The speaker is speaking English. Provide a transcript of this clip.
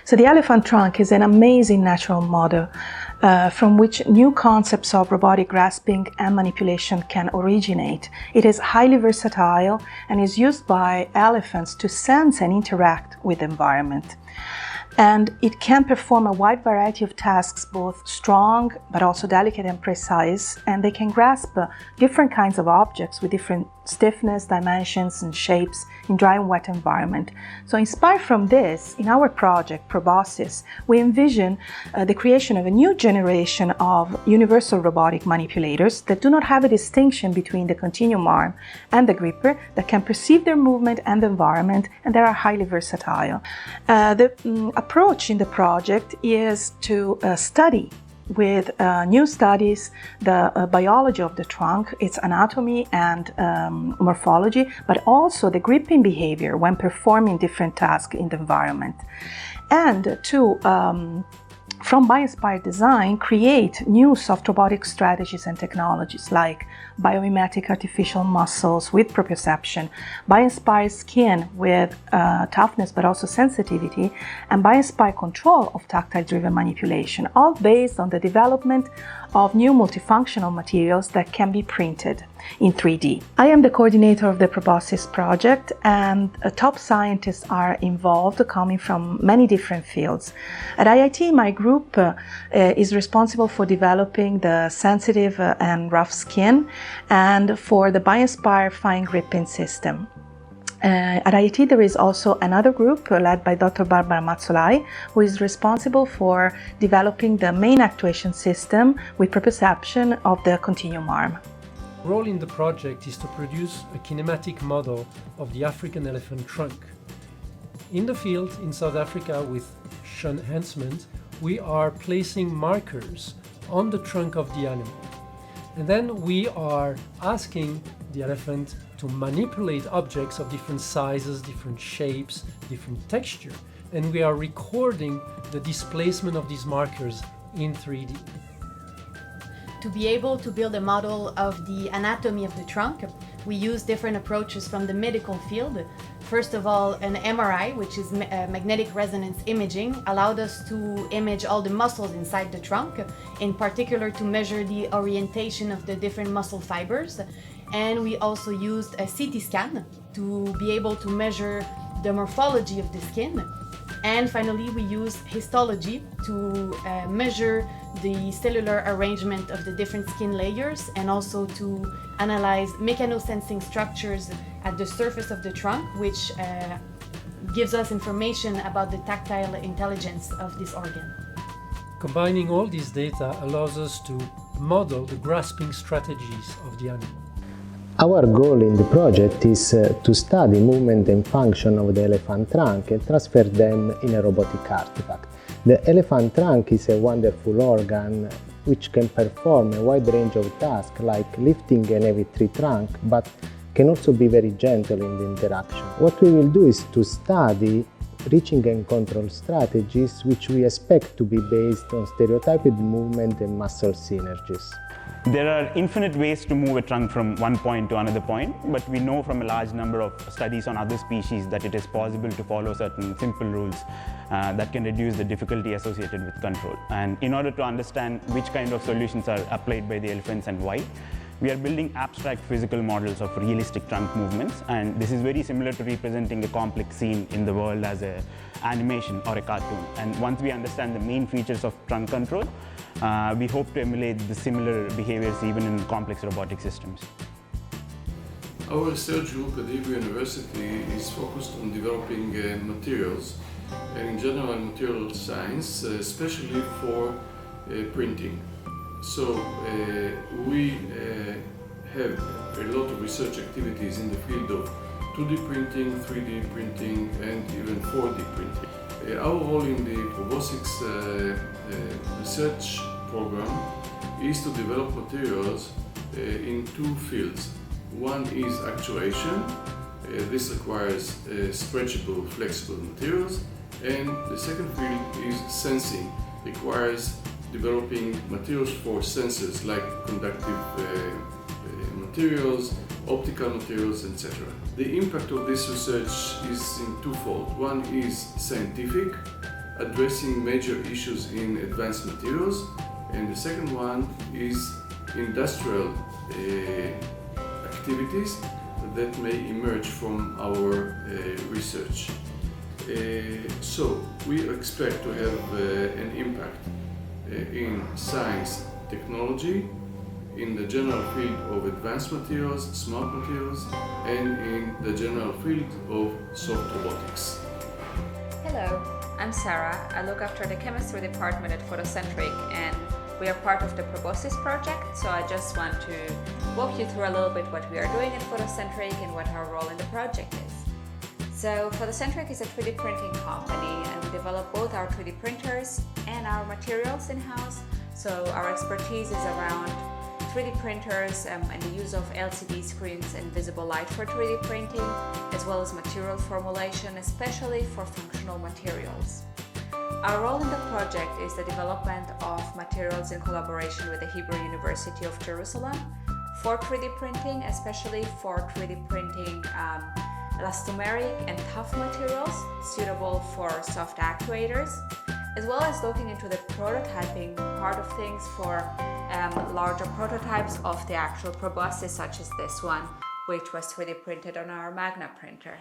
So the elephant trunk is an amazing natural model from which new concepts of robotic grasping and manipulation can originate. It is highly versatile and is used by elephants to sense and interact with the environment. And it can perform a wide variety of tasks, both strong but also delicate and precise, and they can grasp different kinds of objects with different stiffness, dimensions, and shapes in dry and wet environment. So inspired from this, in our project, Proboscis, we envision the creation of a new generation of universal robotic manipulators that do not have a distinction between the continuum arm and the gripper, that can perceive their movement and the environment, and that are highly versatile. The approach in the project is to study with new studies the biology of the trunk, its anatomy and morphology, but also the gripping behavior when performing different tasks in the environment. And to from bio-inspired design, create new soft robotic strategies and technologies like biomimetic artificial muscles with proprioception, bio-inspired skin with toughness but also sensitivity, and bio-inspired control of tactile-driven manipulation, all based on the development of new multifunctional materials that can be printed in 3D. I am the coordinator of the Proboscis Project, and top scientists are involved, coming from many different fields. At IIT, my group is responsible for developing the sensitive and rough skin and for the bio-inspired fine gripping system. At IIT, there is also another group led by Dr. Barbara Mazzolai, who is responsible for developing the main actuation system with proprioception of the continuum arm. The role in the project is to produce a kinematic model of the African elephant trunk. In the field in South Africa with Sean Hansmans, we are placing markers on the trunk of the animal. And then we are asking the elephant to manipulate objects of different sizes, different shapes, different texture. And we are recording the displacement of these markers in 3D. To be able to build a model of the anatomy of the trunk, we use different approaches from the medical field. First of all, an MRI, which is magnetic resonance imaging, allowed us to image all the muscles inside the trunk, in particular to measure the orientation of the different muscle fibers. And we also used a CT scan to be able to measure the morphology of the skin. And finally, we use histology to measure the cellular arrangement of the different skin layers, and also to analyze mechanosensing structures at the surface of the trunk, which gives us information about the tactile intelligence of this organ. Combining all this data allows us to model the grasping strategies of the animal. Our goal in the project is to study movement and function of the elephant trunk and transfer them in a robotic artifact. The elephant trunk is a wonderful organ which can perform a wide range of tasks like lifting a heavy tree trunk, but can also be very gentle in the interaction. What we will do is to study reaching and control strategies which we expect to be based on stereotyped movement and muscle synergies. There are infinite ways to move a trunk from one point to another point, but we know from a large number of studies on other species that it is possible to follow certain simple rules that can reduce the difficulty associated with control. And in order to understand which kind of solutions are applied by the elephants and why, we are building abstract physical models of realistic trunk movements, and this is very similar to representing a complex scene in the world as an animation or a cartoon. And once we understand the main features of trunk control, we hope to emulate the similar behaviors even in complex robotic systems. Our research group at Hebrew University is focused on developing materials, and in general material science, especially for printing. So we have a lot of research activities in the field of 2D printing, 3D printing, and even 4D printing. Our role in the Proboscis research program is to develop materials in two fields. One is actuation. This requires stretchable, flexible materials. And the second field is sensing. Requires developing materials for sensors like conductive materials, optical materials, etc. The impact of this research is in twofold. One is scientific. addressing major issues in advanced materials, and the second one is industrial activities that may emerge from our research. So we expect to have an impact in science, technology, in the general field of advanced materials, smart materials, and in the general field of soft robotics. Hello, I'm Sarah. I look after the chemistry department at Photocentric, and we are part of the Proboscis Project, so I just want to walk you through a little bit what we are doing at Photocentric and what our role in the project is. So Photocentric is a 3D printing company, and we develop both our 3D printers and our materials in-house. So our expertise is around 3D printers and the use of LCD screens and visible light for 3D printing, as well as material formulation, especially for functional materials. Our role in the project is the development of materials in collaboration with the Hebrew University of Jerusalem for 3D printing, especially for 3D printing elastomeric and tough materials suitable for soft actuators, as well as looking into the prototyping part of things for larger prototypes of the actual proboscis, such as this one, which was 3D printed on our Magna printer.